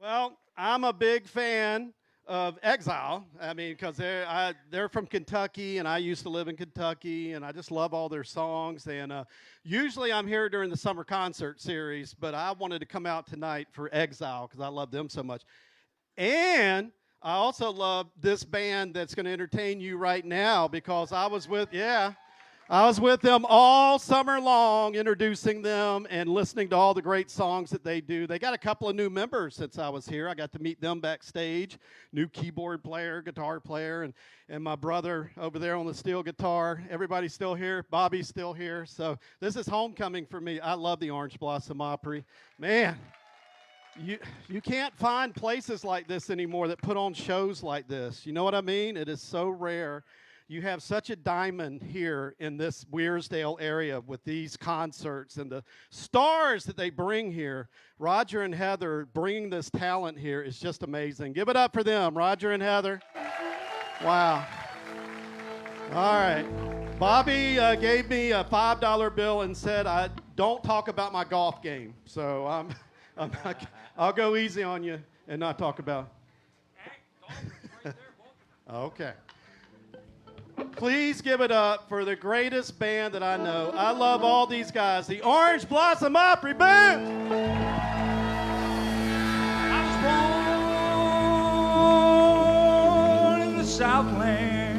Well, I'm a big fan of Exile. I mean, because they're from Kentucky, and I used to live in Kentucky, and I just love all their songs. And usually I'm here during the summer concert series, but I wanted to come out tonight for Exile because I love them so much. And I also love this band that's going to entertain you right now because I was with them all summer long, introducing them and listening to all the great songs that they do. They got a couple of new members since I was here. I got to meet them backstage, new keyboard player, guitar player, and my brother over there on the steel guitar. Everybody's still here. Bobby's still here. So this is homecoming for me. I love the Orange Blossom Opry. Man, you can't find places like this anymore that put on shows like this. You know what I mean? It is so rare. You have such a diamond here in this Weirsdale area with these concerts and the stars that they bring here. Roger and Heather bringing this talent here is just amazing. Give it up for them, Roger and Heather. Wow. All right. Bobby gave me a $5 bill and said, don't talk about my golf game. So I'll go easy on you and not talk about it. Okay. Please give it up for the greatest band that I know. I love all these guys. The Orange Blossom Opry Band. I was born in the Southland.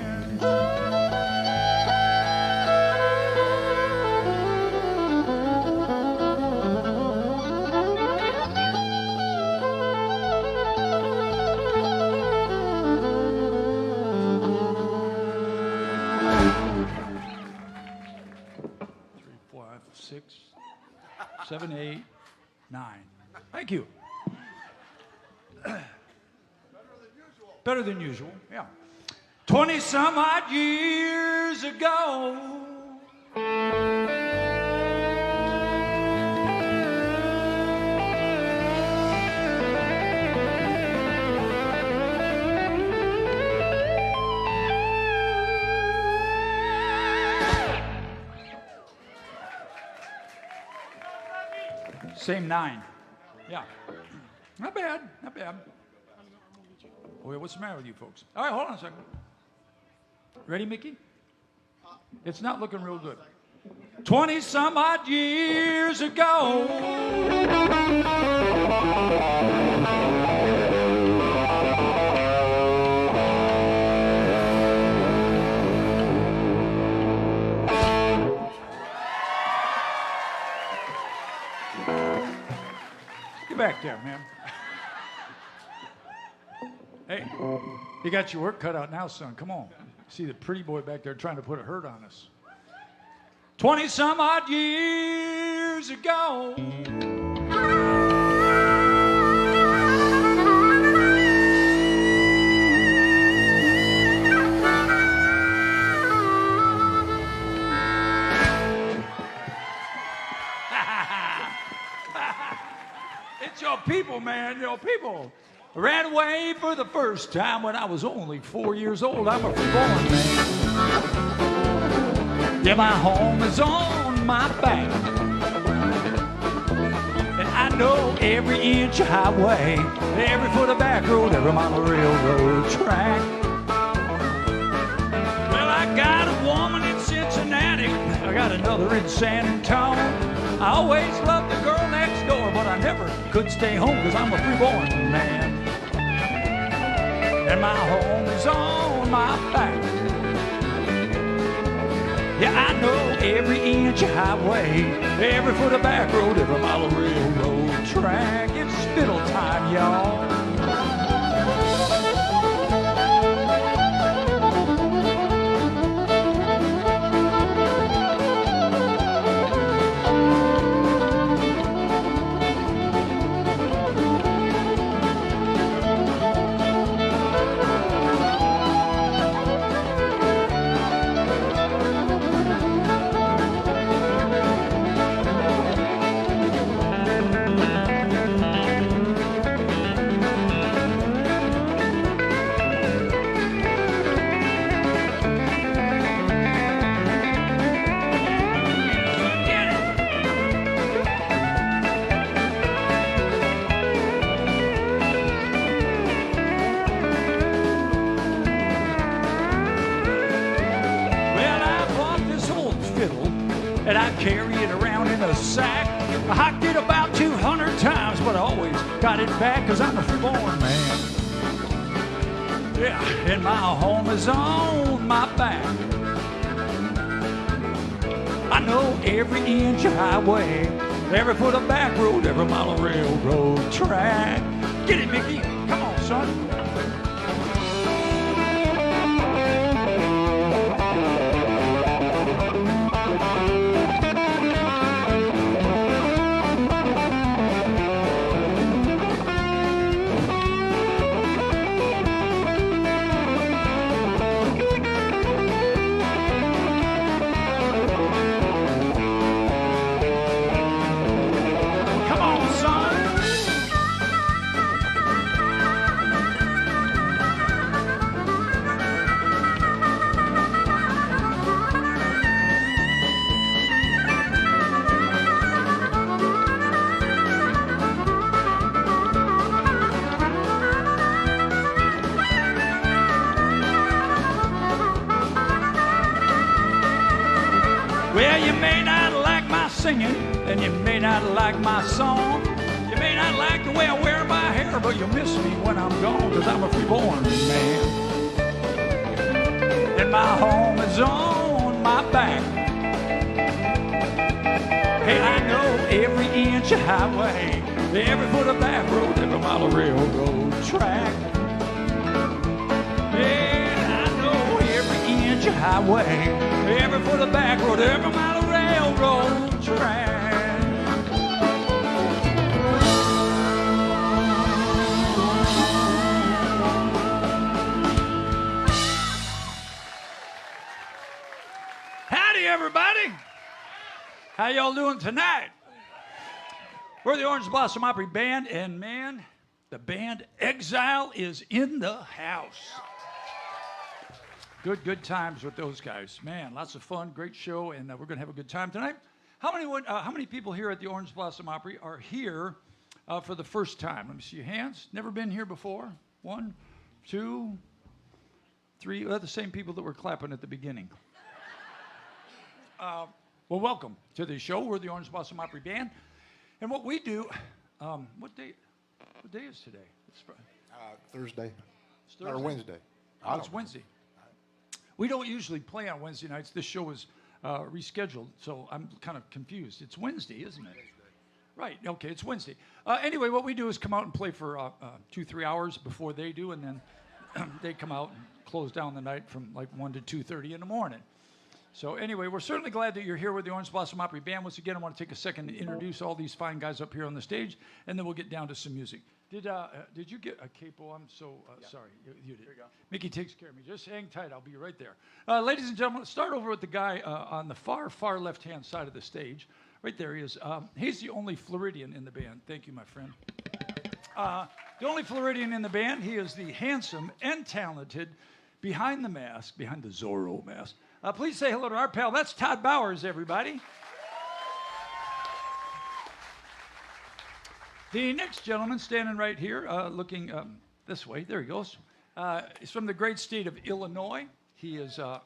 Six, 7, 8, 9. Thank you. Better than usual, yeah. 20 some odd years ago. Same 9. Yeah. Not bad, not bad. Wait, what's the matter with you folks? All right, hold on a second. Ready, Mickey? It's not looking real good. 20 some odd years ago. Back there, man. Hey, you got your work cut out now, son. Come on. See the pretty boy back there trying to put a hurt on us. 20 some odd years ago. Your people, man, your people. Ran away for the first time when I was only 4 years old. I'm a reborn man. Yeah, my home is on my back, and I know every inch of highway, every foot of back road, every mile of railroad track. Well, I got a woman in Cincinnati, I got another in San Antonio. I always loved the girl next door, but I never could stay home because I'm a freeborn man. And my home is on my back. Yeah, I know every inch of highway, every foot of back road, every mile of railroad track. It's spittle time, y'all. I carry it around in a sack. I hiked it about 200 times, but I always got it back, 'cause I'm a freeborn man. Yeah, and my home is on my back. I know every inch of highway, every foot of back road, every mile of railroad track. Get it, Mickey. Come on, son. Well, you may not like my singing, and you may not like my song. You may not like the way I wear my hair, but you'll miss me when I'm gone, 'cause I'm a freeborn man. And my home is on my back. Hey, I know every inch of highway, every foot of back road, every mile of railroad track. Yeah, I know every inch of highway, every foot of back road, every mile of railroad track. Howdy, everybody. How y'all doing tonight? We're the Orange Blossom Opry Band, and man, the band Exile is in the house. Good times with those guys. Man, lots of fun, great show, and we're going to have a good time tonight. How many people here at the Orange Blossom Opry are here for the first time? Let me see your hands. Never been here before? 1, 2, 3. Well, the same people that were clapping at the beginning. Well, welcome to the show. We're the Orange Blossom Opry Band. And what we do, what day is today? It's Thursday. It's Thursday? Or Wednesday. Oh, it's Wednesday. We don't usually play on Wednesday nights. This show is rescheduled, so I'm kind of confused. It's Wednesday, isn't it? Right, okay, it's Wednesday. Anyway, what we do is come out and play for 2-3 hours before they do, and then they come out and close down the night from like 1 to 2:30 in the morning. So anyway, we're certainly glad that you're here with the Orange Blossom Opry Band. Once again, I want to take a second to introduce all these fine guys up here on the stage, and then we'll get down to some music. Did you get a capo? I'm so sorry. You did. Here you go. Mickey takes care of me. Just hang tight. I'll be right there. Ladies and gentlemen, let's start over with the guy on the far left-hand side of the stage. Right there he is. He's the only Floridian in the band. Thank you, my friend. The only Floridian in the band. He is the handsome and talented behind the mask, behind the Zorro mask. Please say hello to our pal. That's Todd Bowers, everybody. The next gentleman standing right here, looking this way. There he goes. He's from the great state of Illinois. He is our,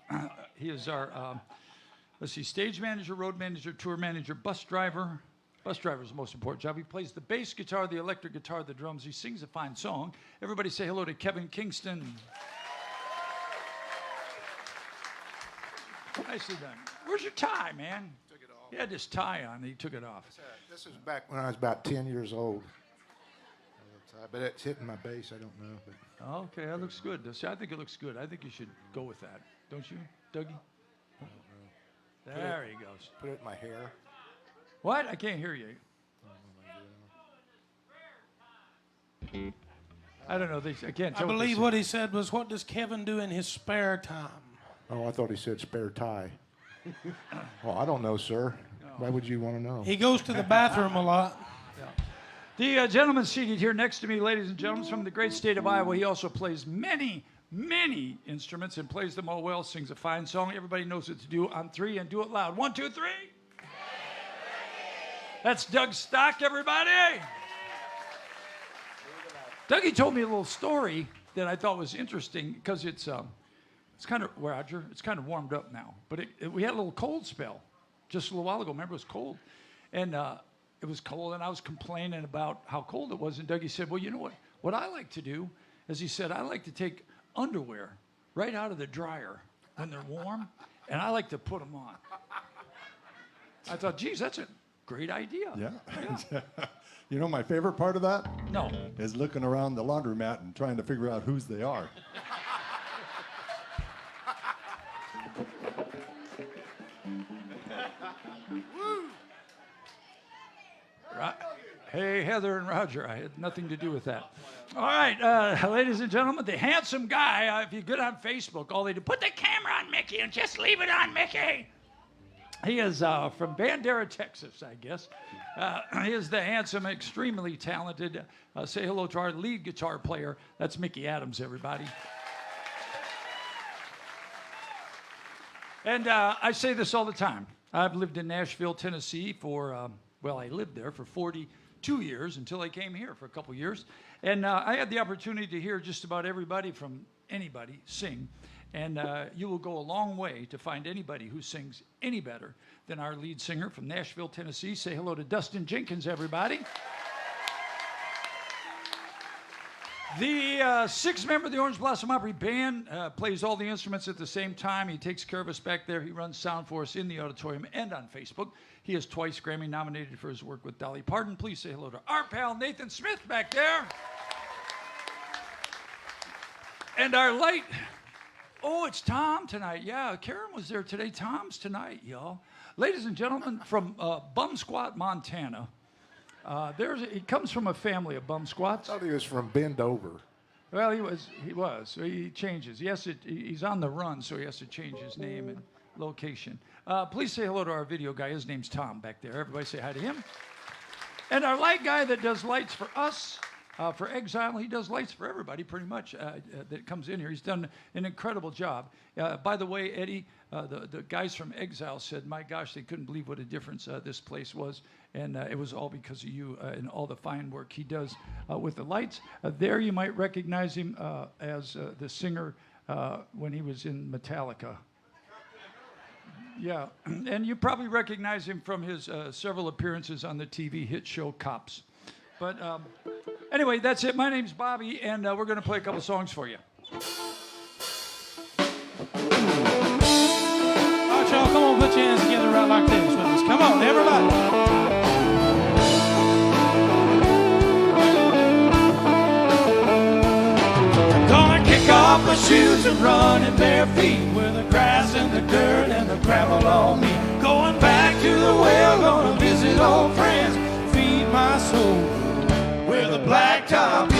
stage manager, road manager, tour manager, bus driver. Bus driver is the most important job. He plays the bass guitar, the electric guitar, the drums. He sings a fine song. Everybody say hello to Kevin Kingston. Nicely done. Where's your tie, man? Took it off. He had this tie on. He took it off. This is back when I was about 10 years old. But it's hitting my bass. I don't know. But. Okay, that looks good. See, I think it looks good. I think you should go with that. Don't you, Dougie? I don't know. There he goes. Put it in my hair. What? I can't hear you. I don't know. I can't tell. I believe what he said was, what does Kevin do in his spare time? Oh, I thought he said spare tie. Well, I don't know, sir. No. Why would you want to know? He goes to the bathroom a lot. Yeah. The gentleman seated here next to me, ladies and gentlemen, is from the great state of Iowa. He also plays many instruments and plays them all well, sings a fine song. Everybody knows what to do on 3 and do it loud. 1, 2, 3. That's Doug Stock, everybody. Dougie told me a little story that I thought was interesting because it's kind of, Roger, it's kind of warmed up now. But we had a little cold spell just a little while ago. Remember, it was cold. And it was cold, and I was complaining about how cold it was. And Dougie said, well, you know what? What I like to do is, he said, I like to take underwear right out of the dryer when they're warm, and I like to put them on. I thought, geez, that's a great idea. Yeah. You know my favorite part of that? No. Is looking around the laundromat and trying to figure out whose they are. Hey, Heather and Roger, I had nothing to do with that. All right, ladies and gentlemen, the handsome guy, if you get on Facebook, all they do, put the camera on Mickey and just leave it on Mickey. He is from Bandera, Texas, I guess. He is the handsome, extremely talented, say hello to our lead guitar player. That's Mickey Adams, everybody. And I say this all the time. I've lived in Nashville, Tennessee for, I lived there for 42 years until I came here for a couple years. And I had the opportunity to hear just about everybody from anybody sing. And you will go a long way to find anybody who sings any better than our lead singer from Nashville, Tennessee. Say hello to Dustin Jenkins, everybody. The sixth member of the Orange Blossom Opry Band plays all the instruments at the same time. He takes care of us back there. He runs sound for us in the auditorium and on Facebook. He is twice Grammy nominated for his work with Dolly Parton. Please say hello to our pal Nathan Smith back there. And our light... Oh, it's Tom tonight. Yeah, Karen was there today. Tom's tonight, y'all. Ladies and gentlemen, from Bum Squat, Montana. He comes from a family of bum squats. I thought he was from Bend Over. Well, he was. So he changes. He's on the run, so he has to change his name and location. Please say hello to our video guy. His name's Tom back there. Everybody say hi to him. And our light guy that does lights for us, for Exile, he does lights for everybody pretty much that comes in here. He's done an incredible job. By the way, Eddie, the guys from Exile said, my gosh, they couldn't believe what a difference this place was. And it was all because of you and all the fine work he does with the lights. There you might recognize him as the singer when he was in Metallica. Yeah, and you probably recognize him from his several appearances on the TV hit show Cops. But anyway, that's it. My name's Bobby, and we're going to play a couple songs for you. All right, y'all, come on, put your hands together right like this with us. Come on, everybody. I'm gonna kick off my shoes and run in bare feet with the grass and the dirt and the gravel on me. Going back to the well, gonna visit old friends, feed my soul where the blacktop is.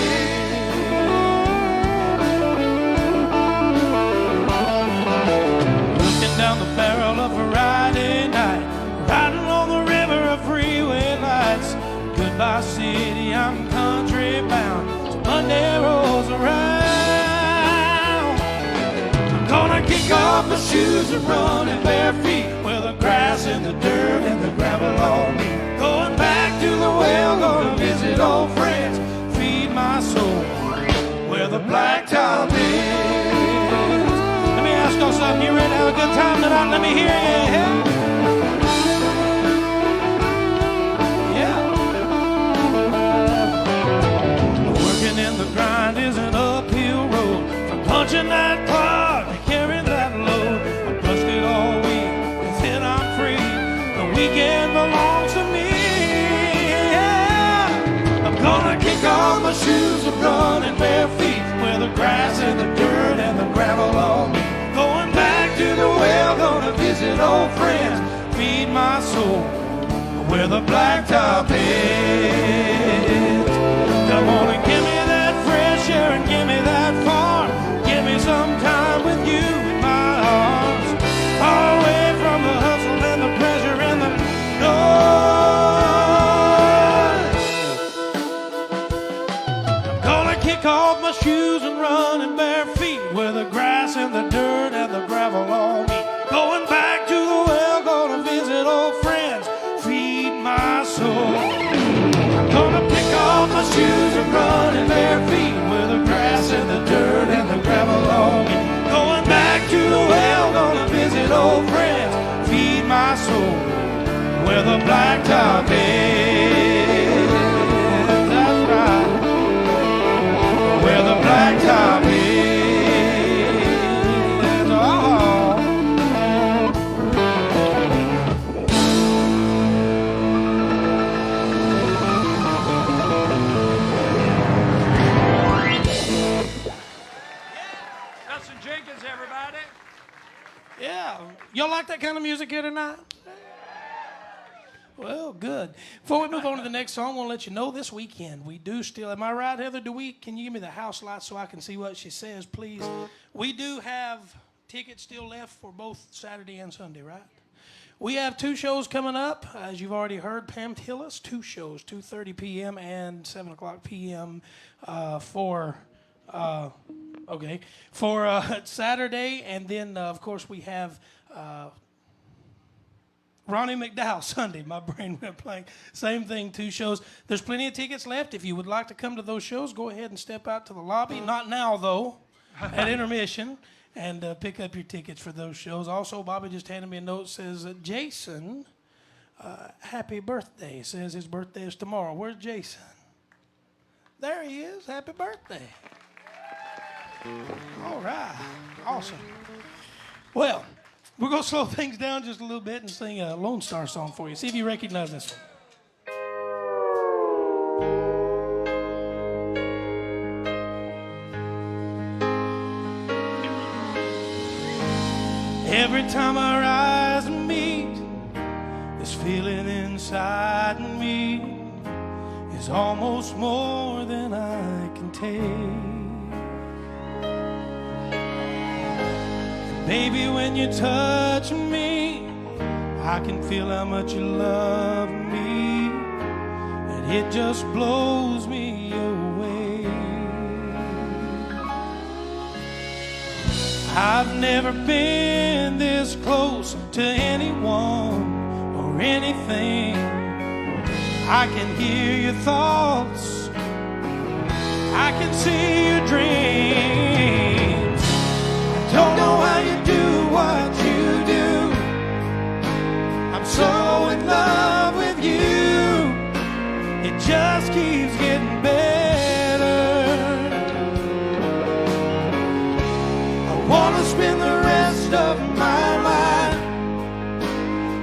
Looking down the barrel of a Friday night, riding along the river of freeway lights. Goodbye city, I'm country bound, so Monday rolls around. I'm gonna kick off my shoes and run in bare feet where the grass and the dirt and the gravel on me. Going back to the well, gonna visit old friends, feed my soul where the blacktop is. Let me ask y'all something. You ready to have a good time tonight? Let me hear you. Yeah. Working in the grind is an uphill road. From punching that clock to carrying that load. I brushed it all week and said I'm free. The weekend belongs to me. Gonna kick off my shoes and run in bare feet where the grass and the dirt and the gravel on me. Going back to the well, gonna visit old friends, feed my soul where the blacktop is. Come on and give me that fresh air and give me that farm. Give me some time with you in my arms. Far away from the hustle and the pressure and the noise. Kick off my shoes and run in bare feet where the grass and the dirt and the gravel on me. Going back to the well, gonna visit old friends, feed my soul. I'm gonna pick off my shoes and run in bare feet where the grass and the dirt and the gravel on me. Going back to the well, gonna visit old friends, feed my soul where the blacktop ends. That's right, where the blacktop ends. Justin Jenkins, everybody. Yeah, y'all like that kind of music here tonight? Well, good. Before we move on to the next song, I want to let you know this weekend we do still. Am I right, Heather? Can you give me the house light so I can see what she says, please? We do have tickets still left for both Saturday and Sunday, right? We have 2 shows coming up, as you've already heard. Pam Tillis, 2 shows, 2:30 p.m. and 7 o'clock p.m. For Saturday, and then of course we have Ronnie McDowell Sunday. My brain went blank. Same thing, 2 shows. There's plenty of tickets left. If you would like to come to those shows, go ahead and step out to the lobby. Not now though, at intermission, and pick up your tickets for those shows. Also, Bobby just handed me a note, says Jason, happy birthday. Says his birthday is tomorrow. Where's Jason? There he is. Happy birthday. All right. Awesome. Well, we're going to slow things down just a little bit and sing a Lone Star song for you. See if you recognize this one. Every time our eyes meet, this feeling inside me is almost more than I can take. Baby, when you touch me, I can feel how much you love me, and it just blows me away. I've never been this close to anyone or anything. I can hear your thoughts, I can see your dreams. I don't know how you do what you do. I'm so in love with you. It just keeps getting better. I wanna spend the rest of my life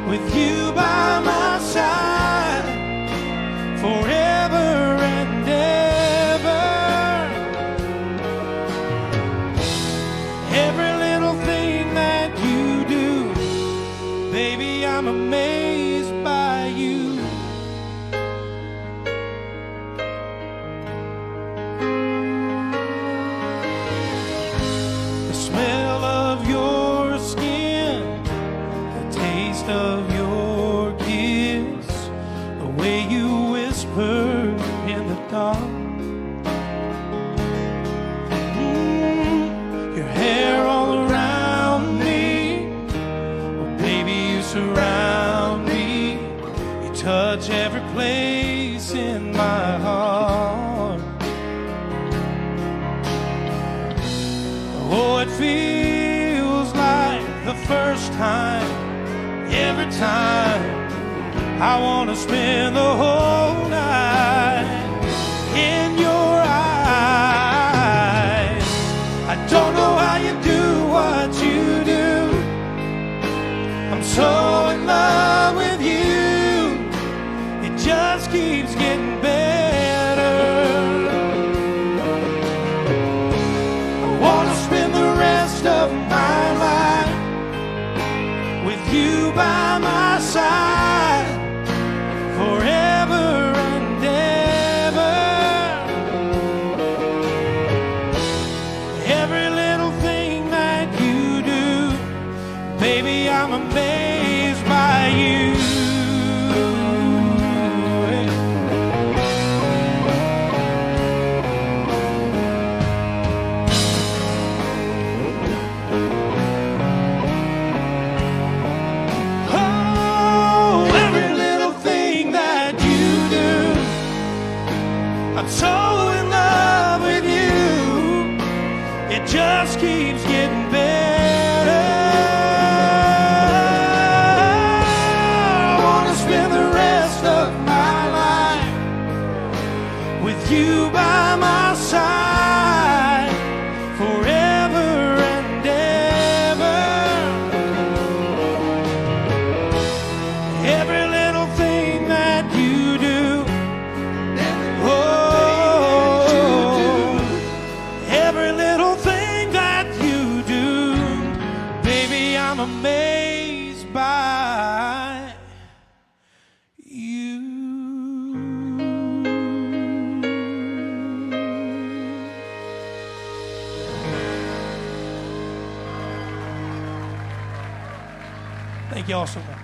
with you by my side, forever and ever. Every little thing that you do, baby, I'm amazed by you. The smell of your skin, the taste of your kiss, the way you whisper in the dark. Your hair all around me, oh baby, you surround me. You touch every place in my heart. Oh, it feels like the first time, every time. I want to spend the whole night in your eyes. I don't know how you do what you do. I'm so in love with you. It just keeps getting better. I want to spend the rest of my life with you by my side, forever and ever. Every little thing that you do, baby, I'm amazed by you. Oh, every little thing that you do, I'm so in love with you. It just keeps getting better. I wanna spend Thank you all so much.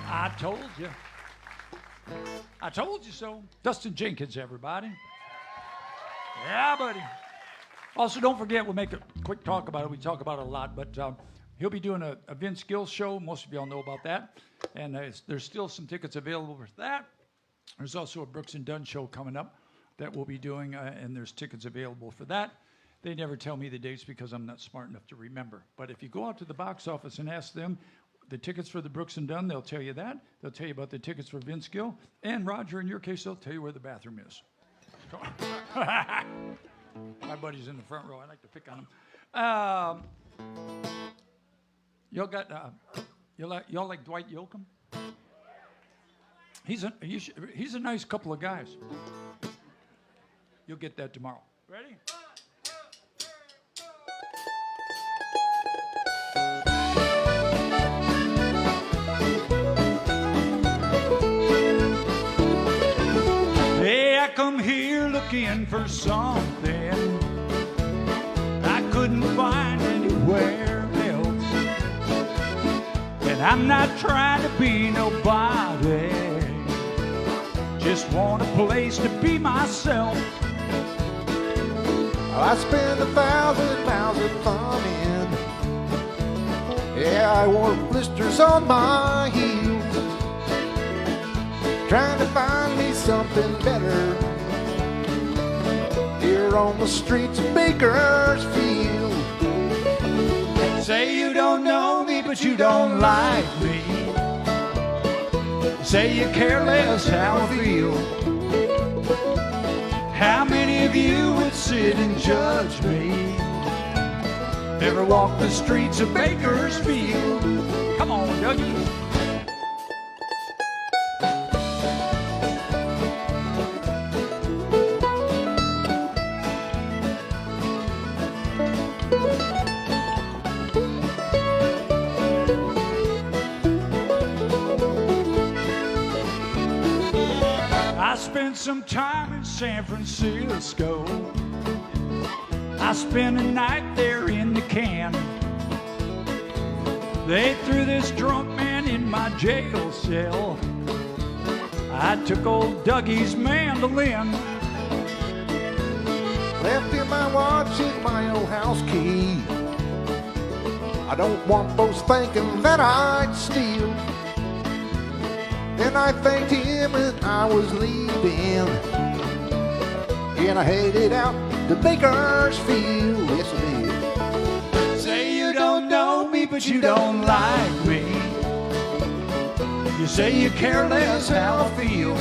I told you. I told you so. Dustin Jenkins, everybody. Yeah, buddy. Also, don't forget, we'll make a quick talk about it. We talk about it a lot, but he'll be doing a Vince Gill show. Most of y'all know about that. And there's still some tickets available for that. There's also a Brooks and Dunn show coming up that we'll be doing, and there's tickets available for that. They never tell me the dates because I'm not smart enough to remember. But if you go out to the box office and ask them the tickets for the Brooks and Dunn, they'll tell you that. They'll tell you about the tickets for Vince Gill. And Roger, in your case, they'll tell you where the bathroom is. My buddy's in the front row. I like to pick on him. Y'all like Dwight Yoakam? He's a nice couple of guys. You'll get that tomorrow. Ready? Hey, I come here looking for something I couldn't find anywhere else. And I'm not trying to be nobody, just want a place to be myself. I spent 1,000 miles at farming. Yeah, I wore blisters on my heels, trying to find me something better here on the streets of Bakersfield. Say you don't know me, but you don't like me. Say you care less how I feel. How many of you would sit and judge me? Ever walk the streets of Bakersfield? Come on, Dougie. I spent some time in San Francisco. I spent a night there in the can. They threw this drunk man in my jail cell. I took old Dougie's mandolin. Left in my watch and my old house key. I don't want folks thinking that I'd steal. Then I thanked him and I was leaving, and I headed out to Bakersfield. Yes, I did. Say you don't know me, but you don't like me. You say you care less how I feel.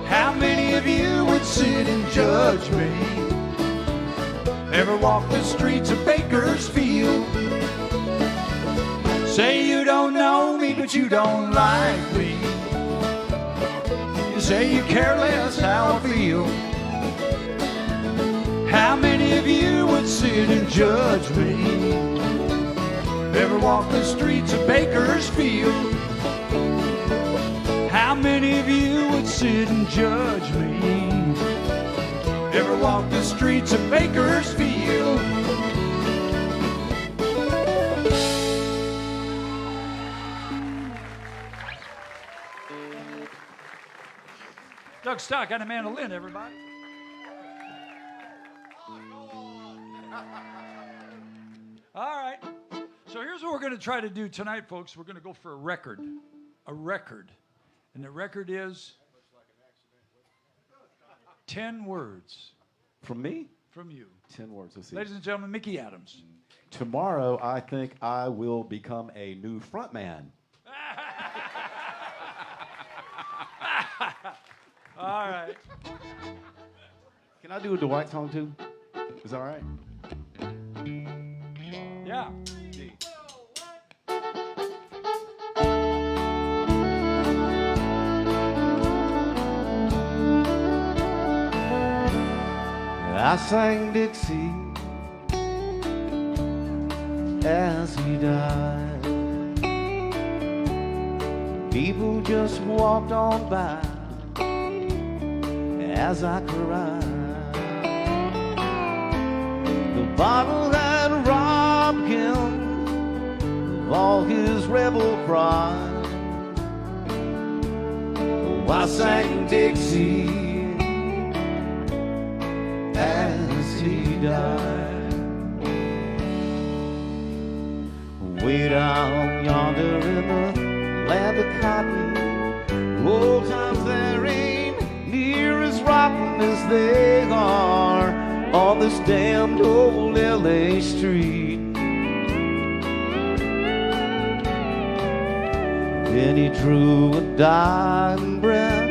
How many of you would sit and judge me? Ever walk the streets of Bakersfield? Say you don't know me, but you don't like me. You say you care less how I feel. How many of you would sit and judge me? Ever walk the streets of Bakersfield? How many of you would sit and judge me? Ever walk the streets of Bakersfield? Doug Stock on a mandolin, everybody. All right. So here's what we're going to try to do tonight, folks. We're going to go for a record. A record. And the record is 10 words. From me? From you. 10 words. Let's see. Ladies and gentlemen, Mickey Adams. Tomorrow, I think I will become a new frontman. All right. Can I do a Dwight song too? Is that all right? Yeah. I sang Dixie as he died. People just walked on by as I cried. The bottle that robbed him all his rebel pride. Oh, I sang Dixie as he died. Way down yonder in the land of cotton, old times there ain't near as rotten as they are on this damned old LA street. Then he drew a dying breath,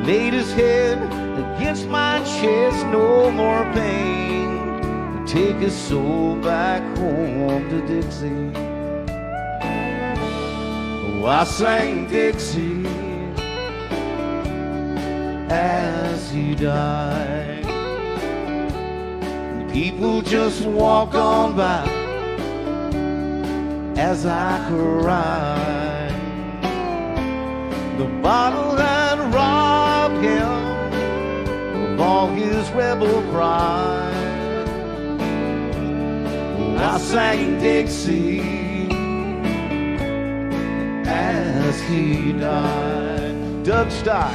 laid his head against my chest, no more pain, take his soul back home to Dixie. Oh, I sang Dixie as he died. People just walked on by as I cried. The bottle that robbed him of all his rebel pride. I sang Dixie as he died. Doug Stock.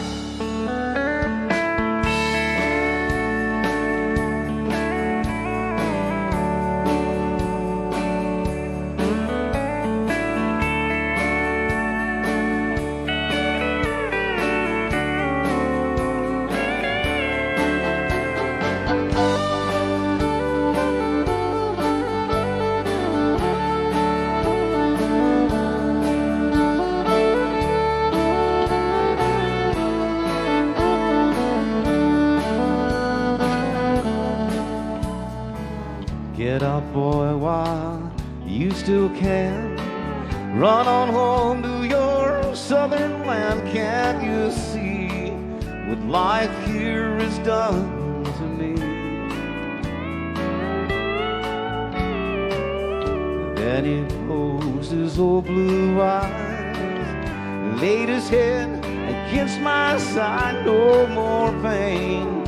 Get up, boy, while you still can. Run on home to your southern land. Can't you see what life here has done to me? Then he closed his old blue eyes, laid his head against my side, no more pain.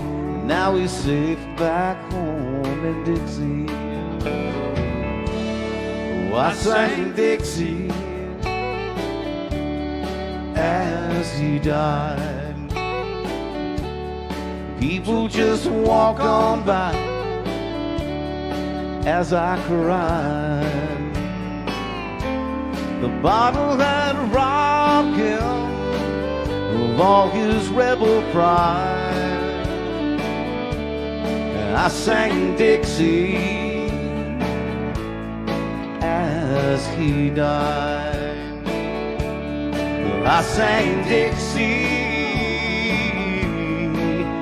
Now he's safe back home in Dixie. Oh, I sang Dixie as he died. People just walked on by as I cried. The bottle that robbed him of all his rebel pride. I sang Dixie as he died. I sang Dixie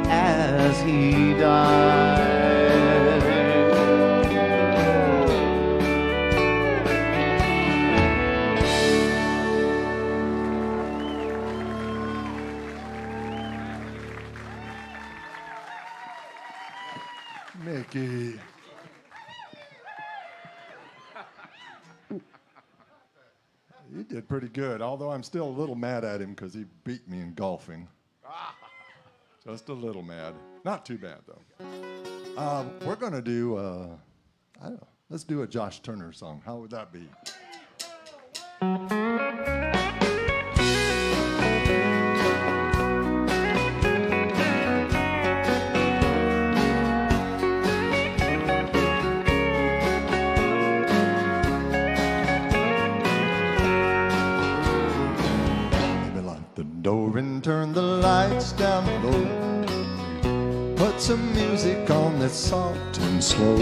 as he died. Mickey. You did pretty good, although I'm still a little mad at him because he beat me in golfing. Just a little mad. Not too bad, though. We're going to do, I don't know, let's do a Josh Turner song. How would that be? Door and turn the lights down low. Put some music on that's soft and slow.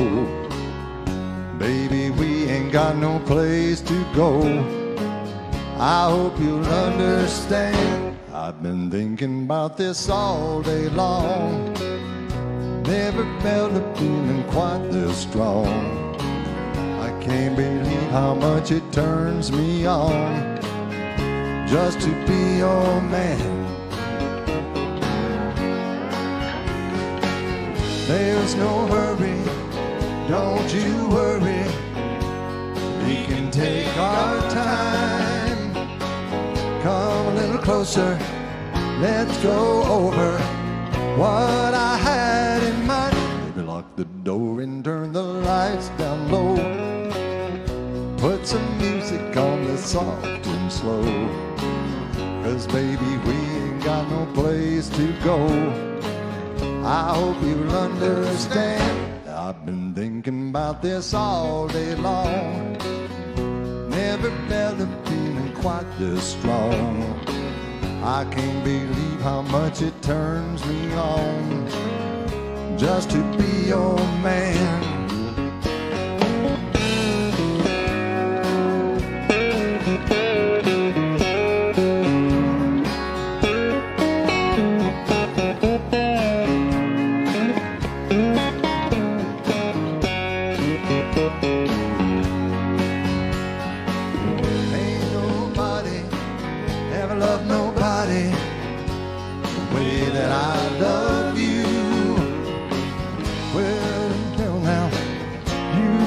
Baby, we ain't got no place to go. I hope you'll understand. I've been thinking about this all day long. Never felt a feeling quite this strong. I can't believe how much it turns me on just to be your man. There's no hurry, don't you worry. We can take our time. Come a little closer, let's go over what I had in mind. Baby, lock the door and turn the lights down low. Put some slow. 'Cause baby, we ain't got no place to go. I hope you'll understand. I've been thinking about this all day long. Never felt a feeling quite this strong. I can't believe how much it turns me on just to be your man.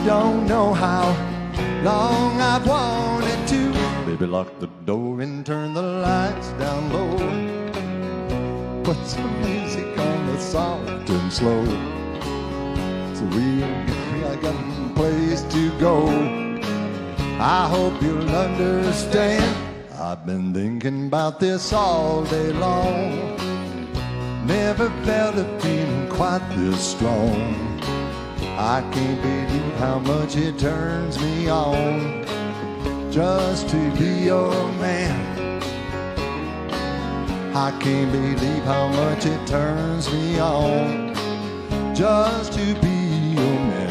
Don't know how long I've wanted to. Baby, lock the door and turn the lights down low. Put some music on that's soft and slow. So we got a place to go. I hope you'll understand. I've been thinking about this all day long. Never felt a feeling quite this strong. I can't believe how much it turns me on just to be your man. I can't believe how much it turns me on just to be your man.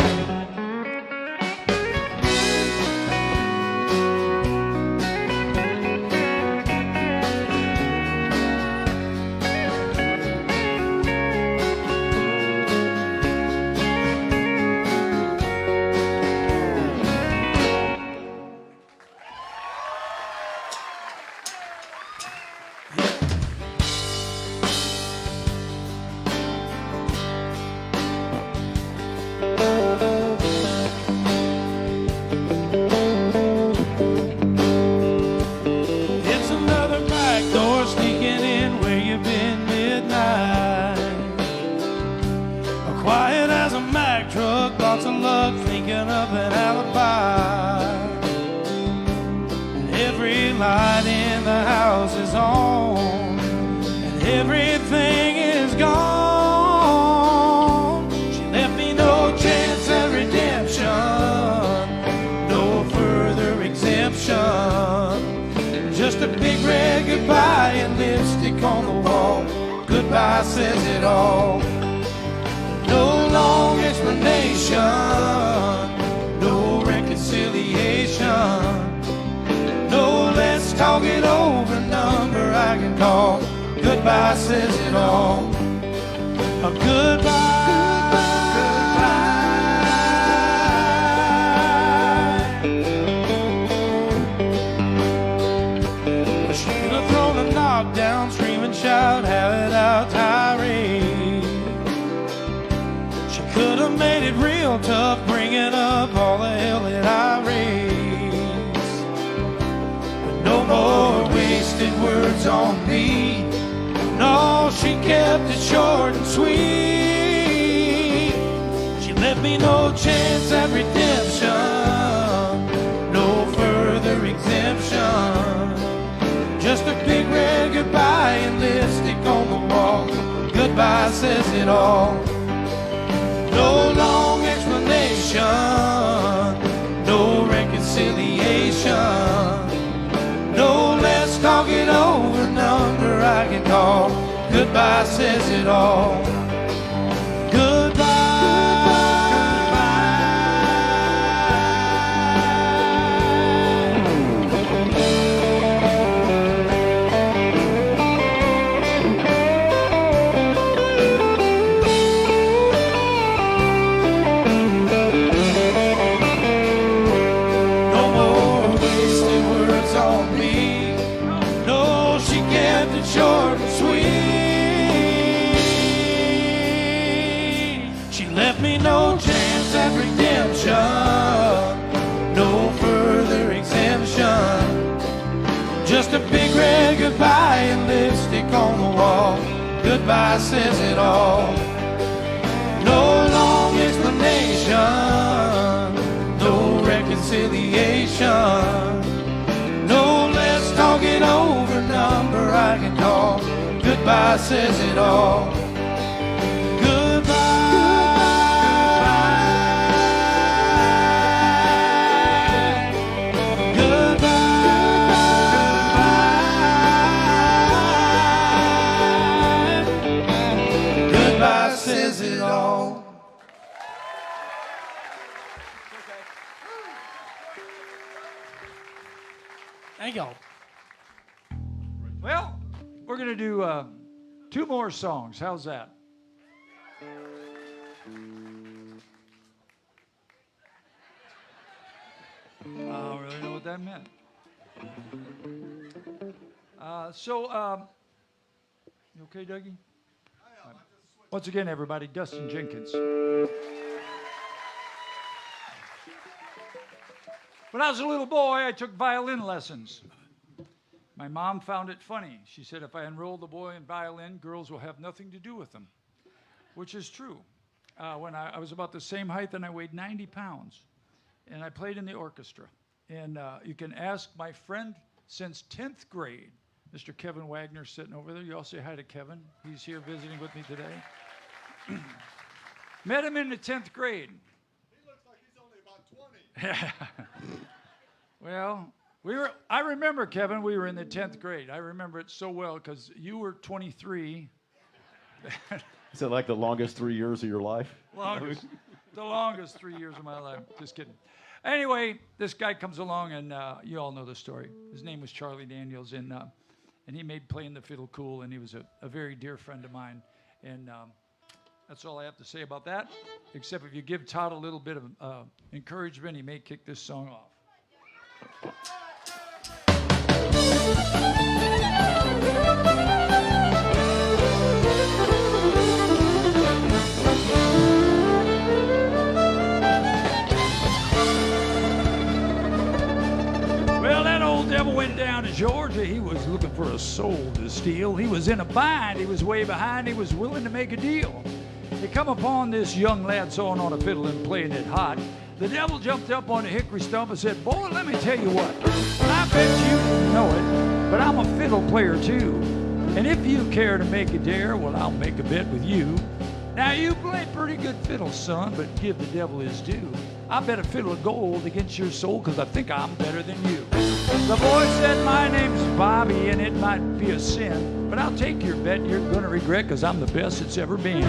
Just a big red goodbye and lipstick on the wall. Goodbye says it all. No long explanation, no reconciliation, no let's talk it over number I can call. Goodbye says it all. A goodbye. Down, scream and shout, have it out, tirade. She could have made it real tough, bringing up all the hell that I raised. But no more wasted words on me. No, she kept it short and sweet. She left me no chance at redemption, no further exemption. Just a big red goodbye and lipstick on the wall. Goodbye says it all. No long explanation, no reconciliation, no let's talk it over number I can call. Goodbye says it all. Goodbye. Short and sweet. She left me no chance at redemption, no further exemption. Just a big red goodbye and lipstick on the wall. Goodbye says it all. No long explanation, no reconciliation, no let's talk Goodbye says it all. Goodbye says it all. Thank y'all. Well, we're going to do 2 more songs. How's that? I don't really know what that meant. You okay, Dougie? Once again, everybody, Dustin Jenkins. When I was a little boy, I took violin lessons. My mom found it funny. She said, if I enroll the boy in violin, girls will have nothing to do with them, which is true. When I was about the same height and I weighed 90 pounds, and I played in the orchestra. And you can ask my friend since 10th grade, Mr. Kevin Wagner sitting over there. You all say hi to Kevin. He's here visiting with me today. Met him in the 10th grade. He looks like he's only about 20. Well, I remember, Kevin, we were in the 10th grade. I remember it so well because you were 23. Is it like the longest 3 years of your life? The longest 3 years of my life. Just kidding. Anyway, this guy comes along, and you all know the story. His name was Charlie Daniels, and he made playing the fiddle cool, and he was a very dear friend of mine. And that's all I have to say about that, except if you give Todd a little bit of encouragement, he may kick this song off. Well, that old devil went down to Georgia. He was looking for a soul to steal. He was in a bind. He was way behind. He was willing to make a deal. He come upon this young lad sawing on a fiddle and playing it hot. The devil jumped up on a hickory stump and said, boy, let me tell you what. I bet you didn't know it, but I'm a fiddle player too. And if you care to make a dare, well, I'll make a bet with you. Now, you play pretty good fiddle, son, but give the devil his due. I bet a fiddle of gold against your soul because I think I'm better than you. The boy said, my name's Bobby, and it might be a sin, but I'll take your bet you're going to regret because I'm the best it's ever been.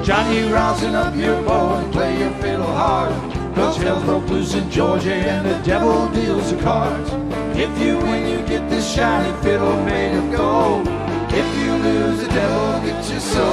Johnny, rousing up your bow and play your fiddle hard. Cause hell's broke loose in Georgia and the devil deals the cards. If you win, you get this shiny fiddle made of gold. If you lose, the devil gets your soul.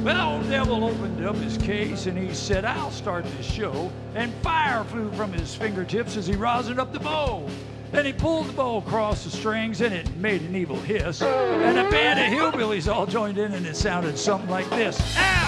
Well, old devil opened up his case and he said, I'll start this show. And fire flew from his fingertips as he rosined up the bow. Then he pulled the bow across the strings and it made an evil hiss. And a band of hillbillies all joined in and it sounded something like this. Ow!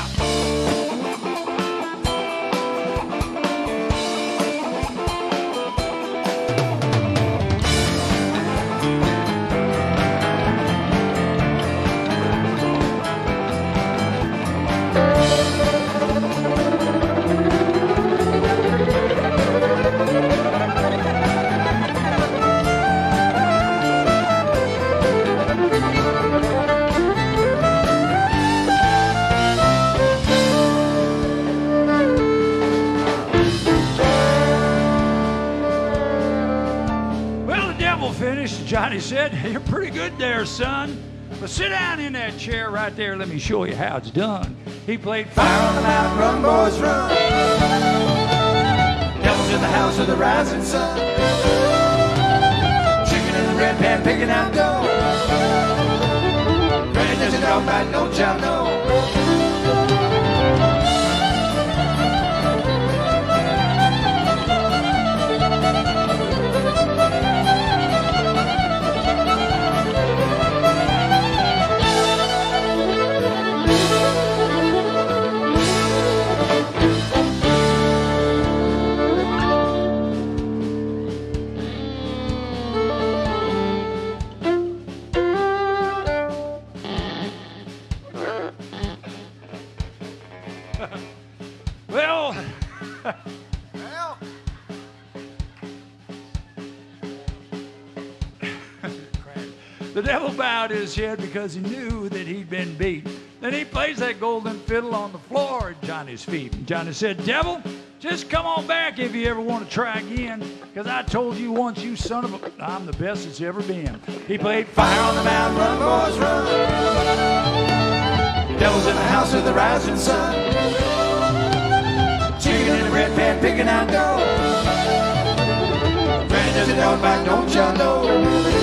Johnny said, you're pretty good there, son. But sit down in that chair right there. Let me show you how it's done. He played Fire on the mountain, run, boys, run. Devil's in the house of the rising sun. Chicken in the red pan, picking out dough. Ready as a dog bite, don't y'all know? Well, The devil bowed his head because he knew that he'd been beat. Then he placed that golden fiddle on the floor at Johnny's feet. And Johnny said, devil, just come on back if you ever want to try again. Because I told you once, you son of a... I'm the best it's ever been. He played Fire on the Mountain, Run, Boys, Run. Devil's in the house of the rising sun. Chicken in the bread pan, picking out dough. Granny doesn't know back, don't y'all know?